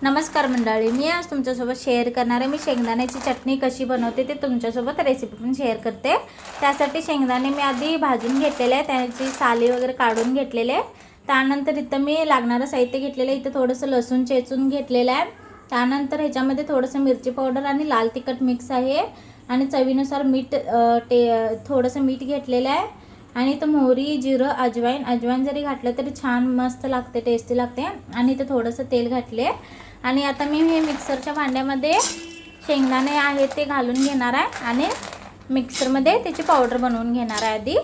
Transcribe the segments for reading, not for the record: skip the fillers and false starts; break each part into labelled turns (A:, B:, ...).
A: नमस्कार मंडळी, मी आज तुमच्यासोबत शेअर करणार आहे. मी शेंगदाण्याची चटणी कशी बनवते ते तुमच्यासोबत रेसिपी पण शेअर करते. त्यासाठी शेंगदाणे मी आधी भाजून घेतलेले आहे, त्याची साली वगैरे काढून घेतलेले आहे. त्यानंतर इथं मी लागणारं साहित्य घेतलेलं आहे. इथं थोडंसं लसूण चेचून घेतलेलं आहे. त्यानंतर ह्याच्यामध्ये थोडंसं मिरची पावडर आणि लाल तिखट मिक्स आहे आणि चवीनुसार मीठ थोडंसं मीठ घेतलेलं आहे. आणि इथं मोहरी, जिरं, अजवाईन जरी घातलं तरी छान मस्त लागते, टेस्टी लागते. आणि इथं थोडंसं तेल घातले आणि आता मी हे मिक्सरच्या भांड्यामध्ये शेंगदाणे आहे ते घालून घेणार आहे आणि मिक्सरमध्ये त्याची पावडर बनवून घेणार आहे. आधी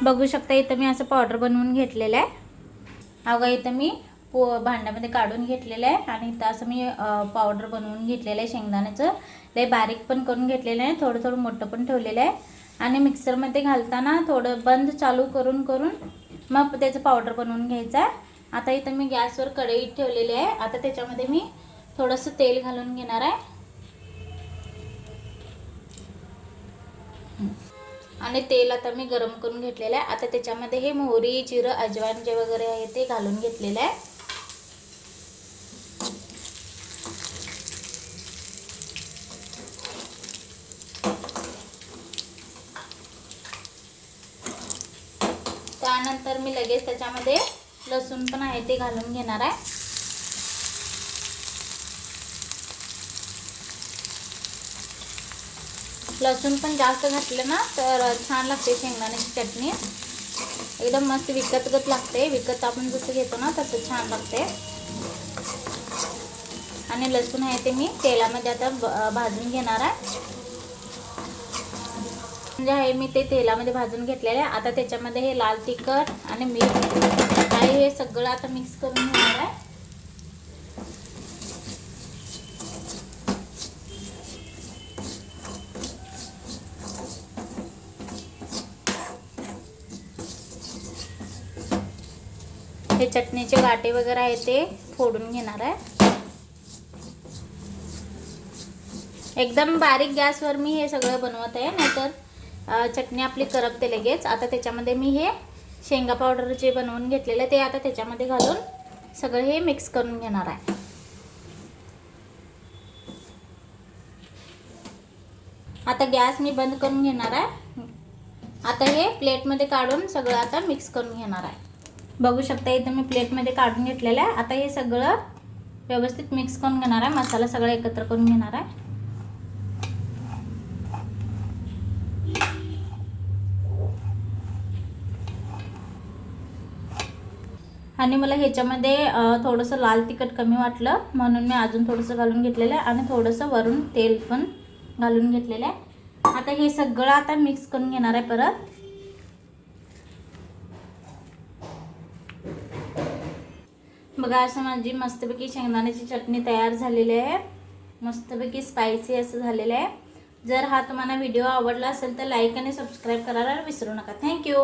A: बघू शकता इथं मी असं पावडर बनवून घेतलेलं आहे. अगं इथं मी भांड्यामध्ये काढून घेतलेलं आहे आणि इथं असं मी पावडर बनवून घेतलेलं आहे. शेंगदाण्याचं लय बारीक पण करून घेतलेलं आहे, थोडं थोडं मोठं पण ठेवलेलं आहे. आणि मिक्सरमध्ये घालताना थोडं बंद चालू करून मग त्याचं पावडर बनवून घ्यायचं आहे. आता इथं मी गॅसवर कढई ठेवलेली आहे. आता त्याच्यामध्ये मी थोडंसं तेल घालून घेणार आहे आणि तेल आता मी गरम करून घेतलेलं आहे. आता त्याच्यामध्ये हे मोहरी, जिरं, अजवाईन जे वगैरे आहे ते घालून घेतलेलं आहे. त्यानंतर मी लगेच त्याच्यामध्ये लसूण पण आहे ते घालून घेणार आहे. लसूण पण जास्त घातलं ना तर छान लागते शेंगदाण्याची चटणी, एकदम मस्त विकतगत लागते. विकत आपण जसं घेतो ना तसं छान लागते. आणि लसूण आहे ते मी तेलामध्ये आता भाजून घेणार आहे. म्हणजे आहे मी ते तेलामध्ये भाजून घेतलेले आहे. आता त्याच्यामध्ये हे लाल तिखट आणि मीठ आहे हे सगळं आता मिक्स करून घेणार आहे. हे चटणीचे गाठे वगैरे आहे ते फोडून घेणार आहे. एकदम बारीक गॅसवर मी हे सगळं बनवत आहे, नाहीतर चटणी आपली करपते लगेच. आता त्याच्यामध्ये मी हे शेंगा पावडर जे बनवून घेतलेलं ते आता त्याच्यामध्ये घालून सगळं हे मिक्स करून घेणार आहे. आता गॅस मी बंद करून घेणार आहे. आता हे प्लेटमध्ये काढून सगळं आता मिक्स करून घेणार आहे. बघू शकता इथं मी प्लेटमध्ये काढून घेतलेलं आहे. आता हे सगळं व्यवस्थित मिक्स करून घेणार आहे. मसाला सगळं एकत्र करून घेणार आहे. आणि मला ह्याच्यामध्ये थोडंसं लाल तिखट कमी वाटलं म्हणून मी अजून थोडंसं घालून घेतलेलं आहे आणि थोडंसं वरून तेल पण घालून घेतलेलं आहे. आता हे सगळं आता मिक्स करून घेणार आहे परत. बघा असं माझी मस्तपैकी शेंगदाण्याची चटणी तयार झालेली आहे. मस्तपैकी स्पायसी असं झालेलं आहे. जर हा तुम्हाला व्हिडिओ आवडला असेल तर लाईक आणि सबस्क्राईब करायला विसरू नका. थँक्यू.